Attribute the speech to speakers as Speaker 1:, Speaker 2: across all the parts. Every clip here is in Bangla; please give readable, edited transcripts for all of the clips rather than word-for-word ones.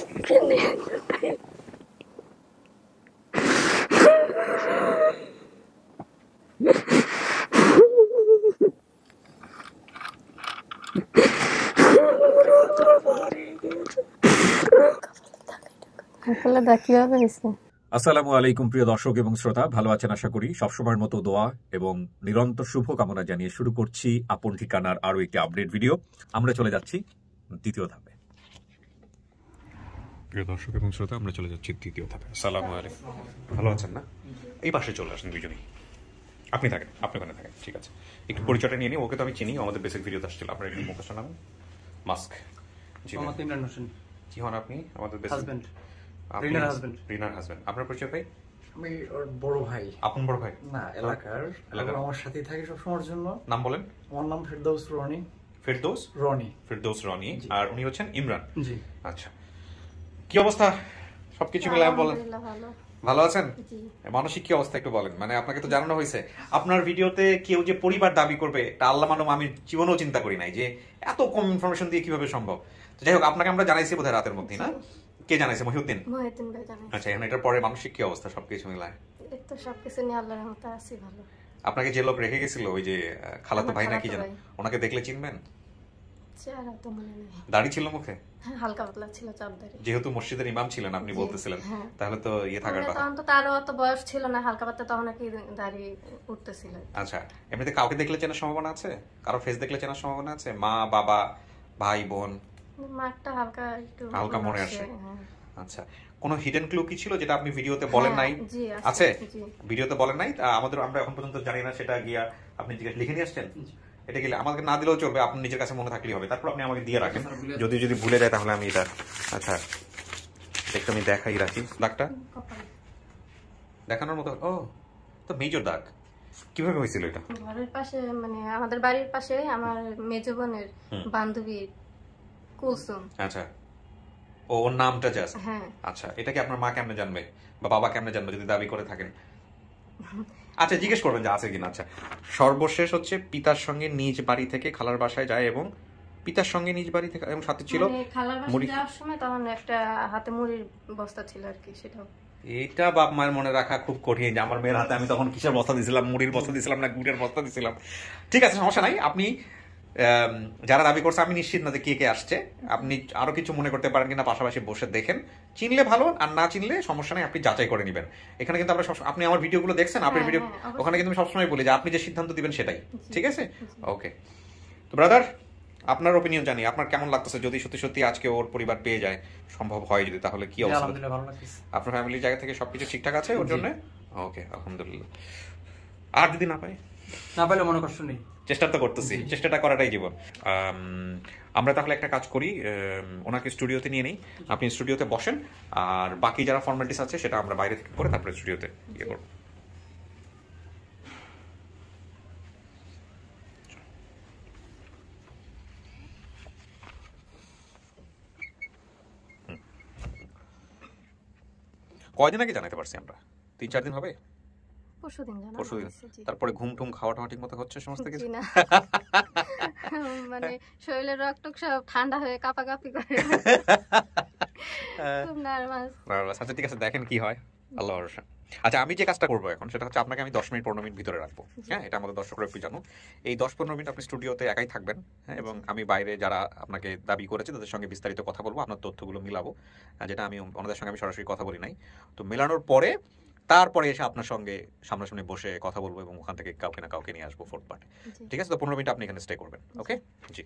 Speaker 1: আসসালামু আলাইকুম প্রিয় দর্শক এবং শ্রোতা, ভালো আছেন আশা করি। সবসময়ের মতো দোয়া এবং নিরন্তর শুভকামনা জানিয়ে শুরু করছি আপন ঠিকানার আরো একটি আপডেট ভিডিও। আমরা চলে যাচ্ছি দ্বিতীয় ধাপে। প্রিয় দর্শক এবং শ্রোতা, আমরা চলে যাচ্ছি দ্বিতীয় ধাপে। আসসালামু আলাইকুম, ভালো আছেন না? এই পাশে চলে আসেন দুজনেই। আপনি থাকেন, আপনি ওখানে থাকেন, ঠিক আছে। একটু পরিচয়টা নিয়ে নিই। ওকে তো আমি চিনি, আমাদের বেসিক ভিডিওতে আসছিল। আপনার একটু মুখস্থ নাম? মাস্ক। জি ইমরান হোসেন। জি হন আপনি আমাদের বেসিক হাজবেন্ড, রিনার হাজবেন্ড। আপনার পরিচয় ভাই?
Speaker 2: আমি ওর বড় ভাই।
Speaker 1: আপন বড় ভাই
Speaker 2: না, এলাকার আমার সাথেই থাকে সব সময়ের জন্য।
Speaker 1: নাম বলেন।
Speaker 2: আমার নাম ফেরদৌস রনি।
Speaker 1: ফেরদৌস রনি। আর উনি হচ্ছেন ইমরান।
Speaker 2: জি
Speaker 1: আচ্ছা, কি অবস্থা? সবকিছু মিলে বলেন। ভালো আছেন? মানসিক কি অবস্থা একটু বলেন। মানে আপনাকে তো জানানো হয়েছে আপনার ভিডিওতে কেউ যে পরিবার দাবি করবে, এটা আল্লাহ মানব আমি জীবনেও চিন্তা করি নাই যে এত কম ইনফরমেশন দিয়ে কিভাবে সম্ভব। যাই হোক, আপনাকে আমরা জানাইছি বোধহয় রাতের মধ্যে, না? কে জানাইছে? মহিউদ্দিন ভাই জানাইছে। আচ্ছা, এখন এটার পরে মানসিক কি অবস্থা সবকিছু মিলায়?
Speaker 3: তো সবকিছু নিয়ে আল্লাহর রহমতে আছি ভালো।
Speaker 1: আপনাকে যে লোক রেখে গেছিল, ওই যে খালাতো ভাই নাকি জানেন, ওনাকে দেখলে চিনবেন?
Speaker 3: চেহারা তো মনে নেই।
Speaker 1: দাড়ি ছিল মুখে?
Speaker 3: হালকা পাতলা ছিল, চাপ দাড়ি।
Speaker 1: যেহেতু মসজিদের ইমাম ছিলেন আপনি বলতেছিলেন, তাহলে তো ইয়ে থাকার কথা।
Speaker 3: তখন তো তারও অত বয়স ছিল না, হালকা পাতলা, তখন নাকি দাড়ি উঠতেছিল।
Speaker 1: আচ্ছা, এমনিতে কাউকে দেখলে চেনার সম্ভাবনা আছে? কারো ফেস দেখলে চেনার সম্ভাবনা আছে? মা, বাবা, ভাই, বোন?
Speaker 3: মাঠটা হালকা একটু
Speaker 1: হালকা মনে আসে। আচ্ছা, কোন হিডেন ক্লু কি ছিল যেটা আপনি ভিডিওতে বলেন নাই? আছে, ভিডিওতে বলেন নাই। আমরা এখন পর্যন্ত জানি না, সেটা গিয়া আপনি লিখে নিয়ে আসছেন। এটা গেলে আমাকে না দিলেও চলবে, আপনি নিজের কাছে মনে থাকলেই হবে। তারপর আপনি আমাকে দিয়ে রাখেন, যদি ভুলে যায় তাহলে আমি এটা। আচ্ছা, একটু আমি দেখাই রাখি। দাগটা দেখানোর মতো? ও, তো মেজর দাগ। কিভাবে হয়েছিল এটা?
Speaker 3: ঘরের পাশে, মানে আমাদের বাড়ির পাশে আমার মেজো বোনের বান্ধবী কুলসুম।
Speaker 1: আচ্ছা, ওর নামটা জাস্ট? হ্যাঁ। আচ্ছা, এটা কি আপনার মা কেমনে জানবে বা বাবা কেমনে জানবে যদি দাবি করে থাকেন? আচ্ছা, জিজ্ঞেস করবেন যে আছে কিনা। আচ্ছা, সর্বশেষ হচ্ছে পিতার সঙ্গে নিজ বাড়ি থেকে খালার বাসায় যায় এবং পিতার সঙ্গে নিজ বাড়ি থেকে, এবং সাথে ছিল
Speaker 3: খালার বাসায় যাওয়ার সময় তখন একটা হাতে মুড়ির বস্তা ছিল আর কি। সেটা
Speaker 1: এটা বাপ মায়ের মনে রাখা খুব কঠিন যে আমার মেয়ের হাতে আমি তখন কিসের বস্তা দিয়েছিলাম, মুড়ির বস্তা দিয়েছিলাম না গুড়ের বস্তা দিয়েছিলাম। ঠিক আছে, সমস্যা নাই। আপনি যারা দাবি করছে, আমি নিশ্চিত না যে কে কে আসছে। আপনি আরো কিছু মনে করতে পারেন কিনা পাশাপাশি বসে দেখেন। চিনলে ভালো, আর না চিনলে সমস্যা নেই, আপনি যাচাই করে নেবেন। এখানে কিন্তু আমরা আপনি আমার ভিডিওগুলো দেখছেন, আপনার ভিডিও ওখানে কিন্তু আমি সবসময় বলি যে আপনি যে সিদ্ধান্ত দিবেন সেটাই ঠিক আছে। ওকে, তো ব্রাদার, আপনার ওপিনিয়ন জানি, আপনার কেমন লাগতেছে যদি সত্যি সত্যি আজকে ওর পরিবার পেয়ে যায়, সম্ভব হয় যদি, তাহলে কি অবস্থা?
Speaker 2: আলহামদুলিল্লাহ ভালো লাগছে।
Speaker 1: আপনার ফ্যামিলির জায়গা থেকে সবকিছু ঠিকঠাক আছে ওর জন্য? ওকে, আলহামদুলিল্লাহ। আর যদি না পাইলে
Speaker 2: মনে কষ্ট নেই,
Speaker 1: চেষ্টা তো করতেছি, চেষ্টাটা করাটাই জীবন। আমরা তাহলে একটা কাজ করি, ওনাকে স্টুডিওতে নিয়ে নিই, আপনি স্টুডিওতে বসেন, আর বাকি যারা ফর্মালিটিস আছে সেটা আমরা বাইরে থেকে করে তারপরে স্টুডিওতে ইয়ে করব। কয়দিন আগে জানাতে পারছি আমরা? 3-4 দিন হবে? পরশুদিন। তারপরে ঘুম টুম খাওয়া টাওয়া ঠিক মতো হচ্ছে সমস্ত কিছু?
Speaker 3: মানে শরীরের রক্ত সব ঠান্ডা হয়ে কাঁপাকাঁপি করে। খুব নার্ভাস।
Speaker 1: আচ্ছা, ঠিক আছে, দেখেন কি হয়, আল্লাহ ভরসা। আচ্ছা, আমি যে কাজটা করবো এখন সেটা হচ্ছে আপনাকে আমি 10 মিনিট 15 মিনিট ভিতরে রাখবো। হ্যাঁ, এটা আমাদের দর্শকরা একটু জানো। এই 10-15 মিনিট আপনি স্টুডিওতে একাই থাকবেন। হ্যাঁ, এবং আমি বাইরে যারা আপনাকে দাবি করেছে তাদের সঙ্গে বিস্তারিত কথা বলবো, আপনার তথ্যগুলো মিলাবো, যেটা আমি ওনাদের সঙ্গে আমি সরাসরি কথা বলি নাই। তো মেলানোর পরে তারপরে এসে আপনার সঙ্গে সামনাসামনি বসে কথা বলবো এবং ওখান থেকে কাউকে না কাউকে নিয়ে আসবো ফোর্থ পার্ট। ঠিক আছে, তো 15 মিনিট আপনি এখানে স্টে করবেন। ওকে, জি।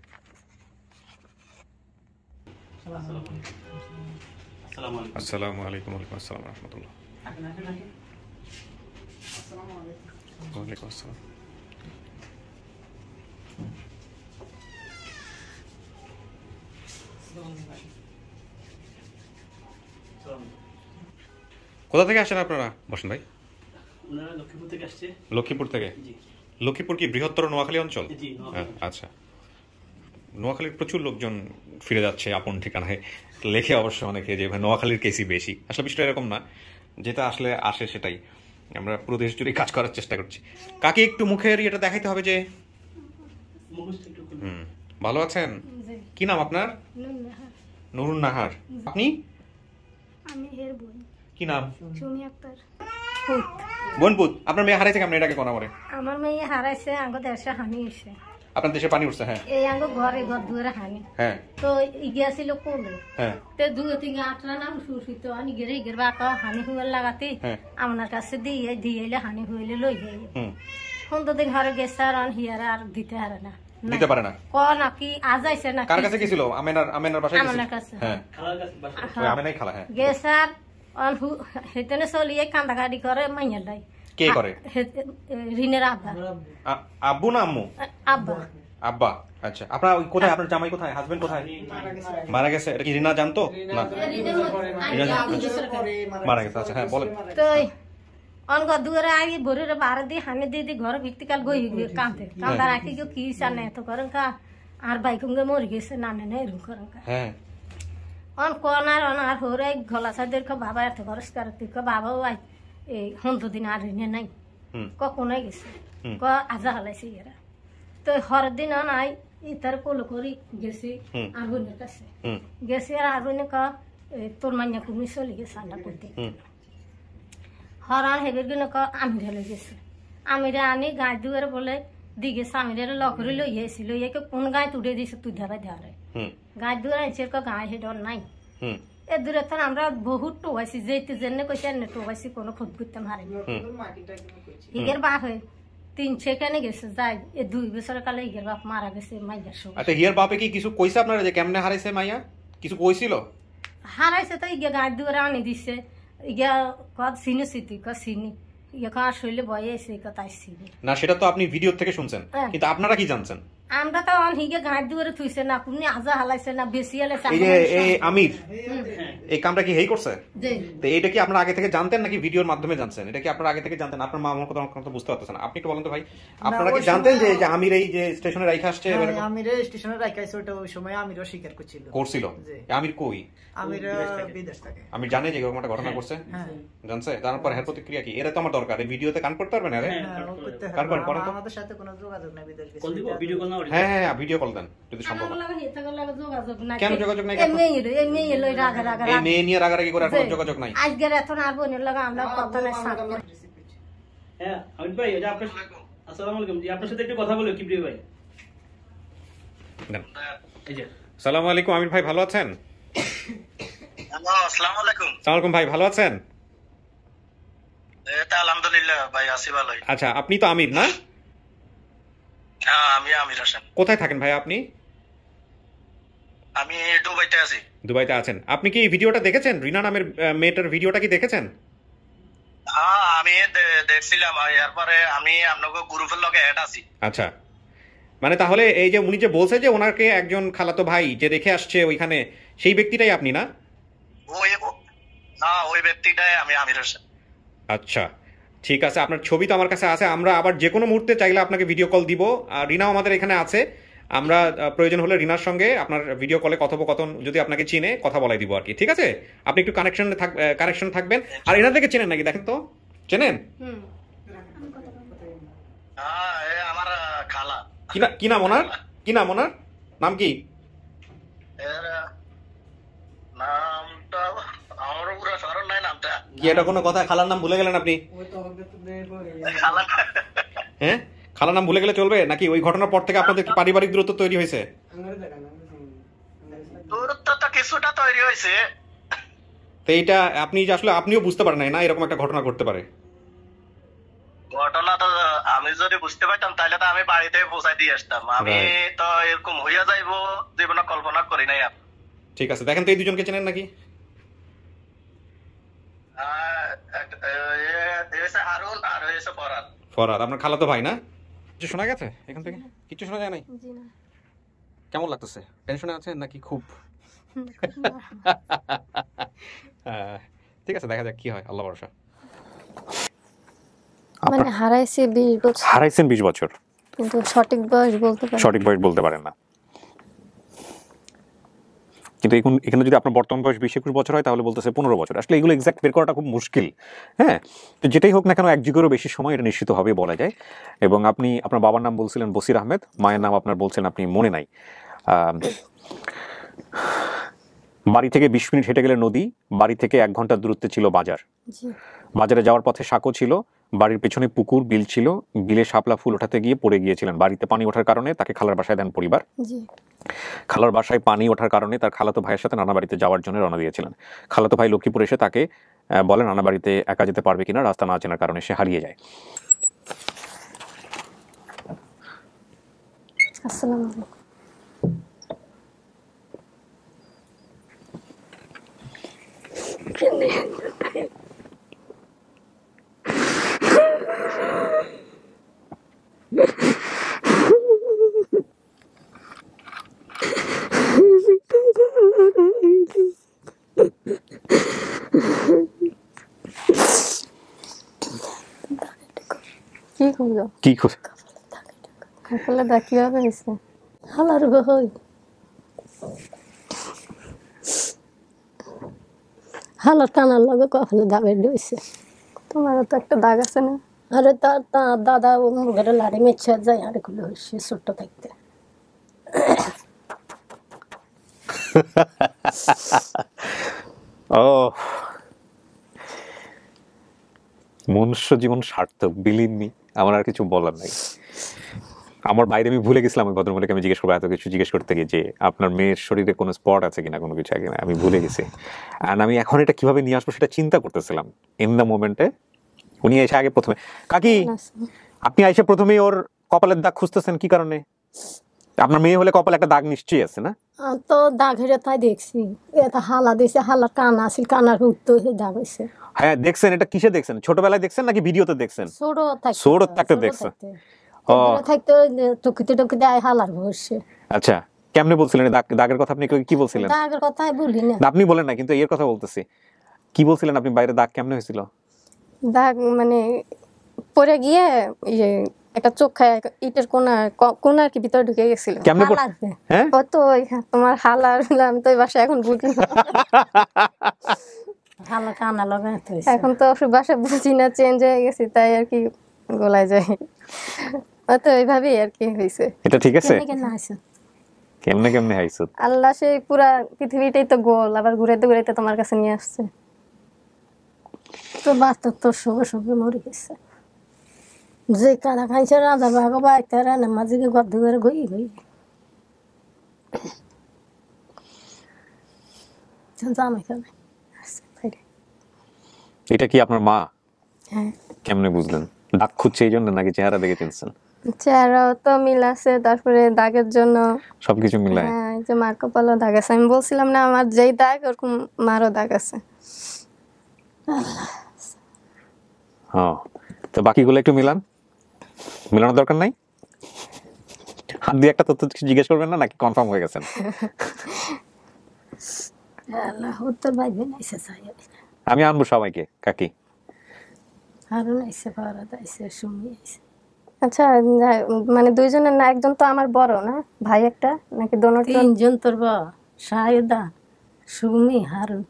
Speaker 1: আসসালামু আলাইকুম। ওয়ালাইকুম আসসালাম রাহমাতুল্লাহ। ওয়ালাইকুম আসসালাম। কোথা থেকে আসেন আপনারা? বসেন ভাই।
Speaker 4: লক্ষ্মীপুর থেকে আসছে।
Speaker 1: লক্ষ্মীপুর থেকে? লক্ষ্মীপুর কি বৃহত্তর নোয়াখালী অঞ্চল? আচ্ছা, নোয়াখালীর প্রচুর লোকজন ফিরে যাচ্ছে আপন ঠিকানায়, লেখে অবশ্য অনেকে যে নোয়াখালীর কেসই বেশি। আসলে বিষয়টা এরকম না, যেটা আসলে আসে সেটাই। আমরা পুরো দেশ জুড়ে কাজ করার চেষ্টা করছি। কাকে একটু মুখের এটা দেখাইতে হবে যে
Speaker 4: মুখস্থ।
Speaker 1: ভালো আছেন? কি নাম আপনার? নুরুন নাহার। আপনি?
Speaker 3: আমি এর বোন
Speaker 1: কি নাম?
Speaker 3: চুনি আক্তার।
Speaker 1: বোনপুত। আপনার মেয়ে হারাইছে কেমন, এটাকে কোন আমরে?
Speaker 3: আমার মেয়ে হারাইছে, আঙ্গ দেশে হানি হয়েছে।
Speaker 1: আপনার দেশে পানি উঠছে? হ্যাঁ।
Speaker 3: এই আঙ্গ ঘর দুয়ারে হানি।
Speaker 1: হ্যাঁ।
Speaker 3: তো ইগিয়াছিল কোলে।
Speaker 1: হ্যাঁ।
Speaker 3: তে দুই তিন আটরা নাম সুসিত আনি গেরে ইগের বাকা হানি হুয়ার লাগাতে আমার কাছে দিয়ে হানি হইলে লই যাই। সুন্দর দিন ঘরে গেছে আর হিয়ারে আর দিতে হারে না,
Speaker 1: দিতে পারে না।
Speaker 3: ক নাকি আজ আইছে না।
Speaker 1: কার কাছে গেছিল? আমেনার বাসায় গেছিল?
Speaker 3: আমার কাছে।
Speaker 1: হ্যাঁ।
Speaker 4: খালার কাছে বাসা।
Speaker 1: ওই আমেনাই খালা। হ্যাঁ।
Speaker 3: গেছে আর হেতেনে চলিয়ে কান্দাকাটি করে মাইয়া লাই।
Speaker 1: কে করে?
Speaker 3: রিনের আব্বা।
Speaker 1: আব্বু না আম্মু?
Speaker 3: আব্বা।
Speaker 1: আব্বা। আচ্ছা, আপনার কোথায়? আপনার জামাই কোথায়? হাজবেন্ড কোথায়? মারা গেছে। এটা কি রিনা জানতো? না, মারা গেছে। আচ্ছা, হ্যাঁ বলেন।
Speaker 3: তো অনগ দুয়ারে আই ভোরের 12 দিয়ে হানে দিয়ে ঘরে ভিত্তিকাল গই কাঁদে কাঁদা রাখি গো কি জানে এত করেন কা আর বাইকুঙ্গে মরে গেছে নানে না এরকম করেন কা।
Speaker 1: হ্যাঁ।
Speaker 3: অন কোনার আর হরে গলা সাদের কা বাবা এত খরচ করে তুই কা বাবাও আই এই 15 দিন আর রিনে নাই। কখনোই গেছে ক আজা হালাইছে এরা। তো হর দিন নাই ইতার কোলো করি গেছি আর বোনের কাছে গেছি আর বোনে কা তোর মাইয়া কুমি চলে গেছে আন্ডা করতে। হরান হেবের গুলো ক আমিরা লই গেছে। আমিরা আনি গায়ে দুয়ারে বলে দি গেছে। আমিরা লকরি লই এসি লই একে কোন গায়ে তুড়ে দিছে তুই ধারে ধারে গায়ে দুয়ারে আনছে ক গায়ে হেডর নাই। এ দূরে তো আমরা বহুত টোকাইছি যেতে জেনে কইছে এনে টোকাইছি কোনো খোঁজ করতে পারে ইগের বাপ হয়ে 3 সেকেন্ডে গেছে যাই এ 2 বছর কালে ইগের বাপ মারা গেছে মাইয়ার সঙ্গে।
Speaker 1: আচ্ছা, হিয়ার বাপে কি কিছু কইছে আপনারা যে কেমনে হারাইছে মাইয়া? কিছু কইছিল?
Speaker 3: হারাইছে তো ইগে গায়ে দুয়ারে আনি দিছে। ইয়া কত সিনে সিটি ক সিনি ইয়া কা শৈলে বয়ে এসে কথা সিনি
Speaker 1: না, সেটা তো আপনি ভিডিও থেকে শুনছেন, কিন্তু আপনারা কি জানছেন?
Speaker 3: আমরা তো অন হিগে গায়ে দুয়ারে থুইছে না কোনি আজা হালাইছে না বেশি হালাইছে।
Speaker 1: এই যে এই আমির এই কামটা কি হেই করছে?
Speaker 3: জি।
Speaker 1: তো এইটা কি আপনারা আগে থেকে জানতেন নাকি ভিডিওর মাধ্যমে জানছেন? এটা কি আপনারা আগে থেকে জানতেন? আপনার মা আমার কথা বুঝতে পারতেছেন না। আপনি একটু বলেন তো ভাই, আপনারা কি জানতেন যে আমির এই যে স্টেশনে রাইখা আসছে?
Speaker 2: আমির স্টেশনে রাইখাইছে, ওটা ওই সময় আমিরও স্বীকার করছিল।
Speaker 1: আমির কই?
Speaker 2: আমির বিদেশ থাকে।
Speaker 1: আমি জানি যে এরকম একটা ঘটনা করছে, জানছে? তারপর এর প্রতিক্রিয়া কি? এটা তো আমার দরকার। এই ভিডিওতে কান করতে পারবেন? আরে কান করেন করেন তো।
Speaker 2: আমাদের সাথে কোনো যোগাযোগ নাই বিদেশ গেছে।
Speaker 4: কল দিব ভিডিও কল না?
Speaker 1: হ্যাঁ হ্যাঁ, ভিডিও কল দেন যদি সম্ভব হয়। কেন যোগাযোগ নাই?
Speaker 3: এই মেয়ে লই রাগা রাগা
Speaker 1: এই মেয়ে নিয়ে রাগারাগি করে কোনো যোগাযোগ নাই?
Speaker 3: আজকের এত আর বোনের লাগা আমরা কথা না সাথ।
Speaker 4: হ্যাঁ আমির ভাই, এটা আপনার আসসালামু আলাইকুম। জি, আপনার সাথে একটু কথা বলি কিবরিয়া ভাই। এই যে
Speaker 1: আসসালামু আলাইকুম। আমির ভাই ভালো আছেন?
Speaker 5: হ্যালো, আসসালামু আলাইকুম।
Speaker 1: আসসালামু আলাইকুম ভাই, ভালো আছেন?
Speaker 5: এটা আলহামদুলিল্লাহ ভাই, আছি ভালোই।
Speaker 1: আচ্ছা, আপনি তো আমির না?
Speaker 5: হ্যাঁ, আমি আমির হোসেন।
Speaker 1: কোথায় থাকেন ভাই আপনি?
Speaker 5: আমি দুবাইতে আছি।
Speaker 1: দুবাইতে আছেন। আপনি কি এই ভিডিওটা দেখেছেন? রিনা নামের মেয়েটার ভিডিওটা কি দেখেছেন?
Speaker 5: হ্যাঁ, আমি দেখছিলাম। এরপরে আমি আপনাকে গ্রুপের লগে অ্যাড আছি।
Speaker 1: আচ্ছা, মানে তাহলে এই যে উনি যে বলছে যে ওনাকে একজন খালাতো ভাই যে রেখে আসছে ওইখানে, সেই ব্যক্তিটাই আপনি না?
Speaker 5: ওই ব্যক্তিটাই আমি আমির হোসেন।
Speaker 1: আচ্ছা ঠিক আছে, আপনার ছবি তো আমার কাছে আছে। আমরা আবার যে কোনো মুহূর্তে চাইলে আপনাকে ভিডিও কল দিব। আর রিনাও আমাদের এখানে আছে। আমরা প্রয়োজন হলে রিনার সঙ্গে আপনার ভিডিও কলে কথোপকথন, যদি আপনাকে চিনে, কথা বলাই দিব আর কি। ঠিক আছে, আপনি একটু কানেকশন থাকবেন। আর এনাদেরকে চেনেন নাকি দেখেন তো? চেনেন?
Speaker 5: আমার খালা।
Speaker 1: কি নাম ওনার? কি নাম ওনার? নাম কি?
Speaker 5: নামটা আমার পুরো স্মরণ নাই নামটা।
Speaker 1: কি এটা কোনো কথা? খালার নাম ভুলে গেলেন আপনি?
Speaker 5: খালা।
Speaker 1: হ্যাঁ, খালার নাম ভুলে গেলে চলবে নাকি? ওই ঘটনার পর থেকে আপনাদের কি পারিবারিক দূরত্ব তৈরি হয়েছে?
Speaker 5: দূরত্ব তো কিছুটা তৈরি হয়েছে।
Speaker 1: তো এইটা আপনি যে আসলে আপনিও বুঝতে পারেন না এরকম একটা ঘটনা ঘটতে পারে।
Speaker 5: ঘটনা তো আমি যদি বুঝতে পারতাম তাহলে তো আমি বাড়িতে পৌঁছাই দিয়ে আসতাম। আমি তো এরকম হইয়া যাইবো জীবনে কল্পনা করি নাই।
Speaker 1: ঠিক আছে, দেখেন তো এই দুজনকে চেনেন নাকি?
Speaker 5: হারুন আর ফরহাদ।
Speaker 1: ফরহাদ আপনার খালাতো ভাই না? কিছু শোনা গেছে এখান থেকে? কিছু শোনা যায় নাই? কেমন লাগতেছে? টেনশনে আছেন নাকি খুব? ঠিক আছে, দেখা যাক কি হয়, আল্লাহ ভরসা।
Speaker 3: মানে হারাইছে 20 বছর।
Speaker 1: হারাইছেন 20 বছর,
Speaker 3: কিন্তু সঠিক বয়স বলতে পারেন
Speaker 1: না। কিন্তু এখানে যদি আপনার বর্তমান বয়স 20-21 বছর হয় তাহলে বলতেছে 15 বছর। আসলে এগুলো এক্সাক্ট বের করাটা খুব মুশকিল। হ্যাঁ, তো যেটাই হোক না কেন, এক যুগেরও বেশি সময় এটা নিশ্চিতভাবে বলা যায়। এবং আপনি আপনার বাবার নাম বলছিলেন বসির আহমেদ, মায়ের নাম আপনার বলছেন আপনি মনে নাই।
Speaker 6: বাড়ি থেকে 20 মিনিট হেঁটে গেলে নদী, বাড়ি থেকে 1 ঘন্টা দূরত্বে ছিল বাজার। বাজারে যাওয়ার পথে সাঁকো ছিল, বাড়ির পেছনে পুকুর, বিল ছিল, বিলে শাপলা ফুল ওঠাতে গিয়ে পড়ে গিয়েছিলেন। বাড়িতে পানি ওঠার কারণে তাকে খালার বাসায় দেন পরিবার। খালার বাসায় পানি ওঠার কারণে তার খালাতো ভাইয়ের সাথে নানা বাড়িতে যাওয়ার জন্য রওনা দিয়েছিলেন। খালাতো ভাই লক্ষ্মীপুর এসে তাকে বলে নানা বাড়িতে একা যেতে পারবে কিনা, রাস্তা না চেনার কারণে সে হারিয়ে যায়।
Speaker 3: আসসালামু আলাইকুম। কি করলো?
Speaker 6: কি করে?
Speaker 3: কপালে দাগ কিভাবে হয়েছে? হালার গো হই, হালার কানার লগে কপালে দাগ হয়েছে। তোমারও তো একটা দাগ আছে না? আরে তার দাদা মুখের লাড়ি মেচ্ছে যায়, আরে খুলে হয়েছে ছোট্ট থাকতে।
Speaker 6: ও, মনুষ্য জীবন সার্থক, বিলিভ মি, আমার আর কিছু বলার নাই। আমার বাইরে আমি ভুলে গেছিলাম ওই ভদ্রমহিলাকে আমি জিজ্ঞেস করবো, এত কিছু জিজ্ঞেস করতে গিয়ে যে আপনার মেয়ের শরীরে কোনো স্পট আছে কিনা, কোনো কিছু কিনা, আমি ভুলে গেছি। আর আমি এখন এটা কিভাবে নিয়ে আসবো সেটা চিন্তা করতেছিলাম ইন দ্য মোমেন্টে। উনি এসে আগে প্রথমে, কাকি আপনি এসে প্রথমেই ওর কপালের দাগ খুঁজতেছেন কি কারণে? আপনার মেয়ে হলে কপালে একটা দাগ নিশ্চয়ই আছে না?
Speaker 3: তো দাগ হেরে তাই দেখছি, এটা হালা দিয়েছে, হালার কানা আছিল, কানার উত্তর দাগ হয়েছে।
Speaker 6: হ্যাঁ দেখছেন, এটা কিসে দেখছেন? ছোটবেলায় দেখছেন নাকি ভিডিওতে দেখছেন? ছোট থাকতে দেখছেন। ও
Speaker 3: থাকতে টুকিতে টুকিতে আয় হালার বসে।
Speaker 6: আচ্ছা, কেমনে বলছিলেন দাগের কথা? আপনি কি বলছিলেন?
Speaker 3: দাগের কথাই বলি না।
Speaker 6: আপনি বলেন না, কিন্তু এর কথা বলতেছি। কি বলছিলেন আপনি? বাইরে দাগ কেমনে হয়েছিল?
Speaker 3: দাগ মানে পরে গিয়ে একটা চোখ খায় ইটের কোনার কি ভিতরে ঢুকে গেছিল।
Speaker 6: কেমনে? হ্যাঁ
Speaker 3: কত তোমার হালার, আমি তো ওই বাসায় এখন বুঝি না। হালা কানা লাগাই তো এখন তো বাসা বুঝি না, চেঞ্জ হয়ে গেছি তাই আর কি গলায় যায়। তো এইভাবেই আর কি হয়েছে।
Speaker 6: এটা ঠিক আছে? কেমনে কেমনে হাইছো?
Speaker 3: আল্লাহ সেই পুরা পৃথিবীটাই তো গোল, আবার ঘুরাইতে ঘুরাইতে তোমার কাছে নিয়ে আসছে। তো বাচ্চা তোর সঙ্গে সঙ্গে মরে গেছে। যে কাদা খাইছে রাজা বাঘ বাইতে রান্না মাঝিকে গদ্দ করে গই গই
Speaker 6: এটা কি আপনার মা?
Speaker 3: হ্যাঁ।
Speaker 6: কেমনে বুঝলেন? দাগ খুঁজছে এই জন্য নাকি চেহারা দেখে চিনছেন?
Speaker 3: চেহারাও তো মিল আছে, তারপরে দাগের জন্য
Speaker 6: সবকিছু মিলায়।
Speaker 3: হ্যাঁ, যে মার কপালও দাগ আছে। আমি বলছিলাম না আমার যেই দাগ ওরকম মারও দাগ আছে।
Speaker 6: হ্যাঁ, তো বাকিগুলো একটু মিলানোর দরকার নাই? হাত দিয়ে একটা তথ্য জিজ্ঞেস করবেন না নাকি কনফার্ম হয়ে গেছেন? আমি আনবো সবাইকে। কাকি
Speaker 3: আচ্ছা, মানে দুইজনের না, একজন তো আমার বড় না ভাই একটা নাকি? তিনজন তোর শাহেদা, সুমি, হারুন।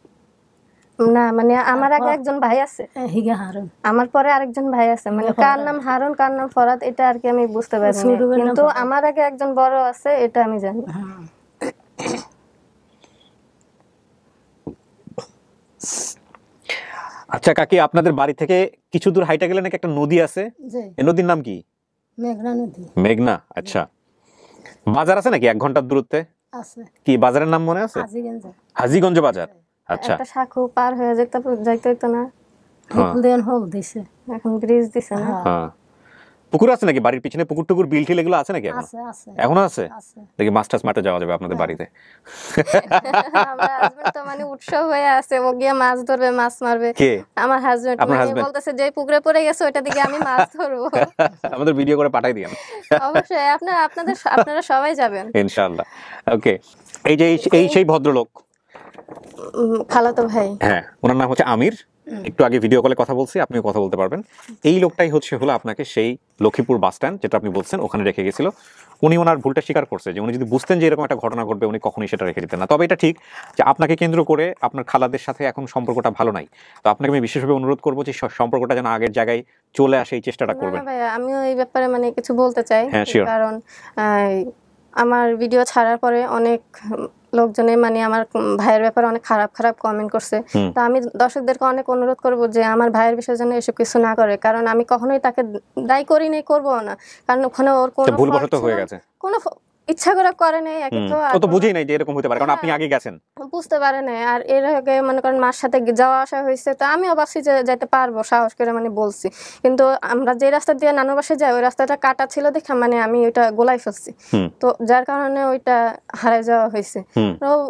Speaker 3: না মানে আমার আগে একজন ভাই আছে, হারুন। আমার পরে আরেকজন ভাই আছে, মানে কার নাম হারুন কার নাম ফরাদ এটা আর কি আমি বুঝতে পারি, কিন্তু আমার আগে একজন বড় আছে এটা আমি জানি।
Speaker 6: আচ্ছা কাকি, আপনাদের বাড়ি থেকে কিছু দূর হাইটা গেলে নাকি একটা নদী আছে, এই নদীর নাম কি?
Speaker 3: মেঘনা নদী।
Speaker 6: মেঘনা, আচ্ছা। বাজার আছে নাকি 1 ঘন্টার দূরত্বে?
Speaker 3: আছে।
Speaker 6: কি বাজারের নাম মনে আছে? হাজীগঞ্জ বাজার। আচ্ছা,
Speaker 3: একটা শাখা পার হয়ে যাইতে হইতো না? এখন ব্রিজ দিছে না?
Speaker 6: হ্যাঁ। পুকুর আছে নাকি বাড়ির পিছনে? পুকুর টুকুর বিল টিল এগুলো আছে নাকি এখন? এখনো আছে? দেখি মাছ টাছ মারতে যাওয়া যাবে আপনাদের বাড়িতে।
Speaker 3: আমার হাজবেন্ড তো মানে উৎসব হয়ে আছে, ও গিয়ে মাছ ধরবে, মাছ মারবে।
Speaker 6: কে?
Speaker 3: আমার হাজবেন্ড। মানে বলতেছে যে পুকুরে পড়ে গেছে ওইটা দিকে আমি মাছ ধরবো।
Speaker 6: আমাদের ভিডিও করে পাঠাই দিন।
Speaker 3: অবশ্যই আপনারা সবাই যাবেন
Speaker 6: ইনশাআল্লাহ। ওকে, এই যে এই সেই ভদ্রলোক
Speaker 3: খালাতো ভাই।
Speaker 6: হ্যাঁ, ওনার নাম হচ্ছে আমির। একটু আগে ভিডিও কলে কথা বলছি, আপনিও কথা বলতে পারবেন। এই লোকটাই হলো আপনাকে সেই লক্ষ্মীপুর বাস স্ট্যান্ড যেটা আপনি বলছেন ওখানে রেখে গেছিল। উনি ওনার ভুলটা স্বীকার করছে যে উনি যদি বুঝতেন যে এরকম একটা ঘটনা ঘটবে উনি কখনোই সেটা রেখে দিতেন না। তবে এটা ঠিক যে আপনাকে কেন্দ্র করে আপনার খালাদের সাথে এখন সম্পর্কটা ভালো নাই। তো আপনাকে আমি বিশেষভাবে অনুরোধ করবো যে সম্পর্কটা যেন আগের জায়গায় চলে আসে, এই চেষ্টাটা করবেন।
Speaker 3: আমিও এই ব্যাপারে মানে কিছু বলতে চাই,
Speaker 6: হ্যাঁ, শিওর।
Speaker 3: কারণ আমার ভিডিও ছাড়ার পরে অনেক
Speaker 7: লোকজনে মানে আমার ভাইয়ের ব্যাপারে অনেক খারাপ খারাপ কমেন্ট করছে। তো আমি দর্শকদেরকে অনেক অনুরোধ করব যে আমার ভাইয়ের বিষয়ে যেন এসব কিছু না করে, কারণ আমি কখনোই তাকে দায়ী করি নাই, করবো না, কারণ ওখানে ওর কোনো
Speaker 6: ভুলবশত হয়ে গেছে,
Speaker 7: কোনো ইচ্ছা করে করে নাই, একে তো
Speaker 6: ও তো বুঝেই নাই যে এরকম হতে পারে, কারণ আপনি আগে গেছেন,
Speaker 7: বুঝতে পারে না। আর এর আগে মনে করেন মার সাথে যাওয়া আসা হয়েছে, তো আমিও ভাবছি যে যাইতে পারবো, সাহস করে মানে বলছি, কিন্তু আমরা যে রাস্তা দিয়ে নানুর বাসায় যাই ওই রাস্তাটা কাটা ছিল দেখে মানে আমি ওইটা গোলাই ফেলছি, তো যার কারণে ওইটা হারাই যাওয়া হয়েছে।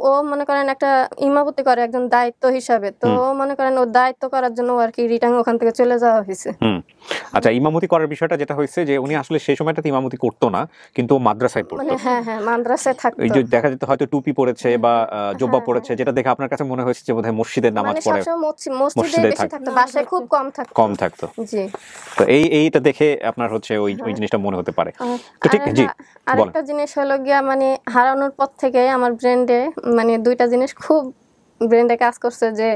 Speaker 7: ও মনে করেন একটা ইমামতি করে একজন দায়িত্ব হিসাবে, তো ও মনে করেন ওর দায়িত্ব করার জন্য আর কি রিটার্ন ওখান থেকে চলে যাওয়া হয়েছে।
Speaker 6: আচ্ছা, ইমামতি করার বিষয়টা যেটা হয়েছে যে উনি আসলে সেই সময়টাতে ইমামতি করতো না, কিন্তু মাদ্রাসায় পড়তো,
Speaker 7: মানে হ্যাঁ মাদ্রাসায় থাকতো।
Speaker 6: এই যে দেখা যেত হয়তো টুপি পরেছে বা জুব্বা পরেছে, যেটা দেখে আপনার কাছে মনে হয়েছে যে বোধহয় মসজিদের নামাজ পড়ে,
Speaker 7: মসজিদে বেশি থাকতো, বাসায় খুব কম থাকতো। জি,
Speaker 6: তো এইটা দেখে আপনার হচ্ছে ওই জিনিসটা মনে হতে পারে। তো ঠিক, জি।
Speaker 7: আরেকটা জিনিস হলো গিয়া মানে হারানোর পর থেকে আমার ব্রেন্ডে মানে দুইটা জিনিস খুব ব্রেন্ডে কাজ করছে, যে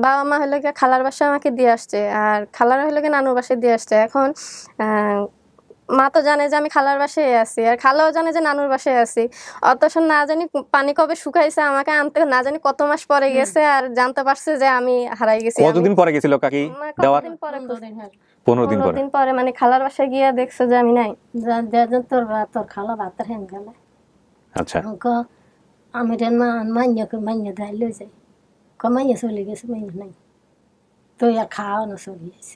Speaker 7: বাবা মা হলো গিয়ে খালার বাসায় আমাকে দিয়ে আসছে, আর খালারা হলো গিয়ে নানুর বাসায় দিয়ে আসছে। এখন মা তো জানে যে আমি খালার বাসায় আছি, আর খালাও জানে যে নানুর বাসায় আছি, অথচ না জানি পানি কবে শুকাইছে আমাকে আনতে, না জানি কত মাস পরে গেছে, আর জানতে পারছে যে আমি হারাই গেছি।
Speaker 6: কতদিন পরে গেছিল কাকি? 15 দিন
Speaker 7: পরে মানে খালার বাসায় গিয়ে দেখছে যে আমি নাই।
Speaker 3: তোর খালা ভাতের হেন গেল।
Speaker 6: আচ্ছা,
Speaker 3: আমি মাইয়া দেয় লই যাই, মাইয়া চলে গেছে, মাইয়া নাই, তো আর খাওয়া না চলে গেছে।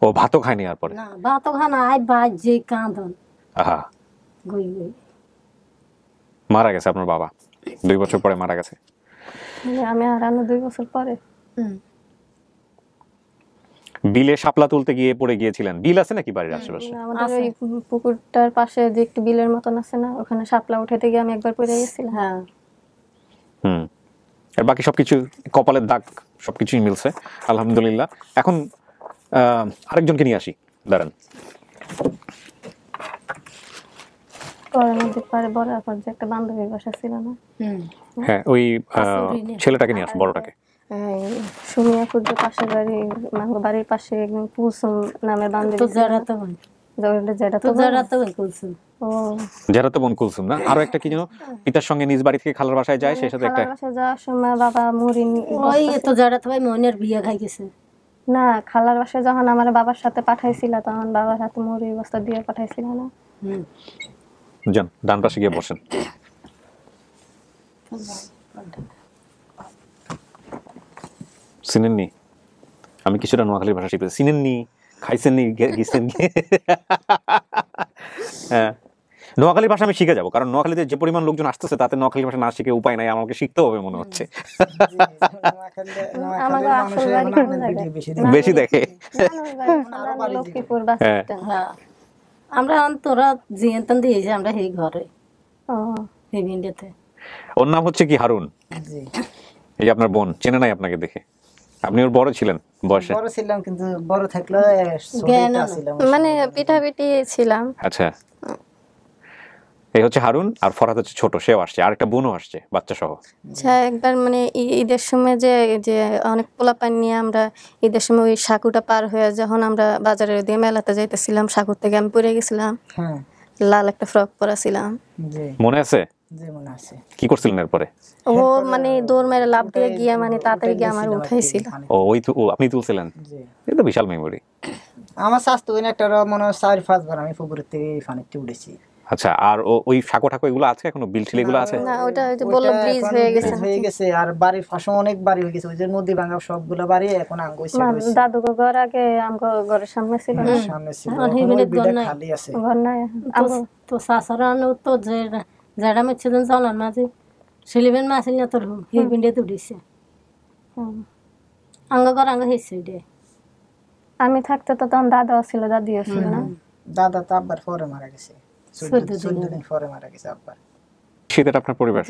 Speaker 6: ও ভাতও খায়নি আর পরে?
Speaker 3: না, ভাতও খানা আই বাজ যে কাঁদন।
Speaker 6: আহা,
Speaker 3: গই
Speaker 6: মারা গেছে আপনার বাবা 2 বছর পরে মারা গেছে।
Speaker 7: আমি হারানো 2 বছর পরে।
Speaker 6: বিলে শাপলা তুলতে গিয়ে পড়ে গিয়েছিলেন। বিল আছে নাকি বাড়ির আশেপাশে?
Speaker 7: আমাদের ওই পুকুরটার পাশে যে একটু বিলের মতন আছে না, ওখানে শাপলা উঠাতে গিয়ে আমি একবার পড়ে গেছিলাম।
Speaker 3: হ্যাঁ,
Speaker 6: আর বাকি সবকিছু কপালের দাগ সবকিছুই মিলছে আলহামদুলিল্লাহ। এখন আরেকজনকে নিয়ে আসি, দাঁড়ান।
Speaker 7: একটা বান্ধবীর বাসা ছিল না,
Speaker 6: হ্যাঁ, ওই ছেলেটাকে নিয়ে আস, বড়টাকে।
Speaker 7: সুমিয়াপুর যে পাশের বাড়ির পাশে কুলসুম নামের বান্ধবী,
Speaker 6: যারা তো বোন কুলসুম না, আরো একটা কি যেন পিতার সঙ্গে নিজ বাড়ি থেকে খালার বাসায় যায়, সেই সাথে একটা
Speaker 7: যাওয়ার সময় বাবা মুড়ি,
Speaker 3: ওই তো যারা তো ভাই মনের বিয়ে খাই গেছে
Speaker 7: না, খালার বাসায় যখন আমার বাবার সাথে পাঠাইছিল তখন বাবার হাতে মুড়ির বস্তা দিয়ে পাঠাইছিল না।
Speaker 6: যান ডান পাশে গিয়ে বসেন। চিনেননি? আমি কিছুটা নোয়াখালীর ভাষা শিখেছি। চিনেননি, খাইছেননি, গেছেন? হ্যাঁ, নোয়াখালীর ভাষা আমি শিখে যাবো, কারণ নোয়াখালীতে যে পরিমাণ লোকজন আসতেছে তাতে নোয়াখালীর ভাষা না শিখে উপায় নাই, আমাকে শিখতে হবে মনে হচ্ছে। বেশি দেখে।
Speaker 3: আমরা তোরা জিয়ান্তন দিয়েছি আমরা এই ঘরে, এই ভিন্ডিতে।
Speaker 6: ওর নাম হচ্ছে কি হারুন। এই যে আপনার বোন, চেনে নাই আপনাকে দেখে? আপনি ওর বড় ছিলেন বয়সে?
Speaker 2: বড় ছিলাম, কিন্তু বড় থাকলে
Speaker 7: মানে পিঠাপিঠি ছিলাম।
Speaker 6: আচ্ছা, এই হচ্ছে হারুন, আর ফরহাদ হচ্ছে ছোট, সেও আসছে, আর একটা বোনও আসছে বাচ্চা সহ।
Speaker 7: আচ্ছা, একবার মানে ঈদের সময় যে অনেক পোলাপান নিয়ে আমরা ঈদের সময় ওই সাকুটা পার হয়ে যখন আমরা বাজারের দিয়ে মেলাতে যাইতেছিলাম, সাকুর থেকে আমি পরে গেছিলাম, লাল একটা ফ্রক পরা ছিলাম,
Speaker 6: মনে আছে? কি করছিলেন এরপরে?
Speaker 7: ও মানে দৌড় মেরে লাফ দিয়ে গিয়া মানে তাড়াতাড়ি গিয়ে আমার উঠাইছিল।
Speaker 6: আপনি তুলছিলেন? এটা তো বিশাল মেমোরি।
Speaker 2: আমার স্বাস্থ্য একটা মনে হয় 4-5 বার আমি পুকুরের থেকে পানিতে উঠেছি।
Speaker 6: আচ্ছা, আর ওই সাঁকো ঠাকো এগুলো আছে এখনো? বিল টিল এগুলো আছে?
Speaker 7: না, ওটা ওই যে বললো ব্রিজ হয়ে
Speaker 2: গেছে, আর বাড়ির পাশে অনেক বাড়ি হয়ে গেছে, ওই যে নদী ভাঙা সবগুলো বাড়ি এখন আঙ্গুই ছিল।
Speaker 7: দাদু ঘর আগে আমগো ঘরের সামনে ছিল,
Speaker 2: খালি আছে,
Speaker 7: ঘর নাই।
Speaker 3: তো সাসারানো তো যে যারা মেছে দেন জানার মাঝে সেলিবেন মাসিল না তোর এই ভিন্ডিতে উঠেছে, আঙ্গ ঘর আঙ্গ হয়েছে।
Speaker 7: আমি থাকতে তো তখন দাদা ছিল, দাদিও ছিল না।
Speaker 2: দাদা তো আব্বার পরে মারা গেছে, 14 দিন পরে মারা গেছে আব্বার।
Speaker 6: সেটা আপনার পরিবার।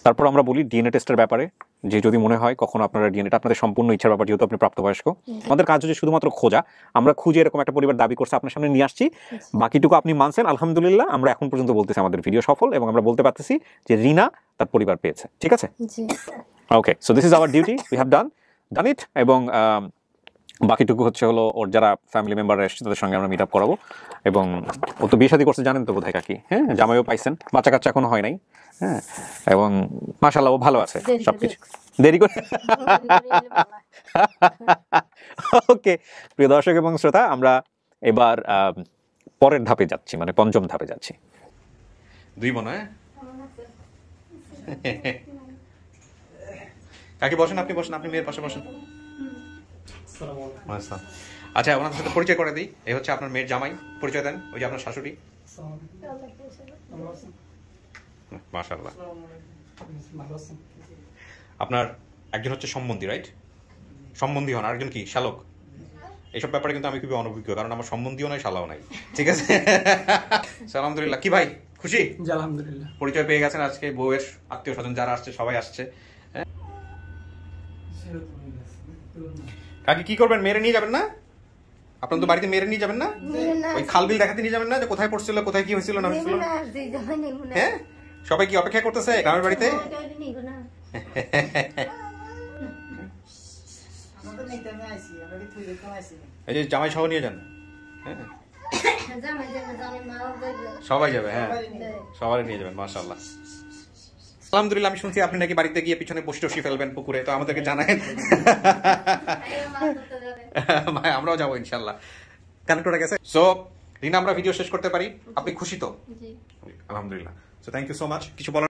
Speaker 6: তারপর আমরা বলি ডিএনএ টেস্টের ব্যাপারে, যে যদি মনে হয় কখনো আপনারা ডিএনএটা আপনাদের সম্পূর্ণ ইচ্ছার ব্যাপার, যেহেতু আপনি প্রাপ্তবয়স্ক, আমাদের কাজ হচ্ছে শুধুমাত্র খোঁজা। আমরা খুঁজে এরকম একটা পরিবার দাবি করছে আপনার সামনে নিয়ে আসছি, বাকিটুকু আপনি মানছেন আলহামদুলিল্লাহ। আমরা এখন পর্যন্ত বলতেছি আমাদের ভিডিও সফল, এবং আমরা বলতে পারতেছি যে রিনা তার পরিবার পেয়েছে। ঠিক আছে? Okay, so this is our duty, we have done it. এবং বাকিটুকু হচ্ছে হলো ওর যারা ফ্যামিলি মেম্বাররা এসছে তাদের সঙ্গে আমরা মিট আপ করাবো। এবং ও তো বিয়ে শাদী করছে জানেন তো বোধহয় কাকি, হ্যাঁ, জামাইও পাইছেন, বাচ্চা কাচ্চা এখনো হয় নাই, হ্যাঁ, এবং মাশাআল্লাহ ও ভালো আছে সবকিছু। দেরি করে ওকে প্রিয় দর্শক এবং শ্রোতা, আমরা এবার পরের ধাপে যাচ্ছি, মানে পঞ্চম ধাপে যাচ্ছি।
Speaker 1: 2 বোন, হ্যাঁ? কাকি বসেন, আপনি বসেন, আপনি মেয়ের পাশে বসেন। আসসালাম। আচ্ছা, ওনাদের সাথে পরিচয় করে দিই। এই হচ্ছে আপনার মেয়ের জামাই, পরিচয় দেন। ওই যে আপনার শাশুড়ি। মাশাআল্লাহ। আপনার একজন হচ্ছে সম্বন্ধী, রাইট? সম্বন্ধী হন, আরেকজন কি শালক? এইসব ব্যাপারে কিন্তু আমি খুবই অনভিজ্ঞ, কারণ আমার সম্বন্ধীও নাই, শালাও নাই। ঠিক আছে, আলহামদুলিল্লাহ। কি ভাই খুশি?
Speaker 4: আলহামদুলিল্লাহ।
Speaker 1: পরিচয় পেয়ে গেছেন আজকে, বউয়ের আত্মীয় স্বজন যারা আসছে সবাই আসছে। কাকি কি করবেন? মেরে নিয়ে যাবেন না? আপনার তো বাড়িতে মেরে নিয়ে যাবেন না? ওই খালবিল দেখাতে নিয়ে যাবেন না, যে কোথায় পড়ছিল, কোথায় কি হয়েছিল না হয়েছিল? হ্যাঁ, সবাই কি অপেক্ষা করতেছে গ্রামের বাড়িতে? এই যে জামাই সহ নিয়ে যান। হ্যাঁ, সবাই যাবে, হ্যাঁ, সবাই নিয়ে যাবেন। মাশাআল্লাহ। আলহামদুলিল্লাহ। আমি শুনছি আপনি নাকি বাড়িতে গিয়ে পিছনে বসি ফেলবেন পুকুরে, তো আমাদেরকে জানায়েন। ভাই আমরাও যাবো ইনশাল্লাহ। কানেক্টর গেছে। সো রিনা, আমরা ভিডিও শেষ করতে পারি? আপনি খুশি তো?
Speaker 7: জি।
Speaker 1: আলহামদুলিল্লাহ। So thank you so much. কিছু বলার?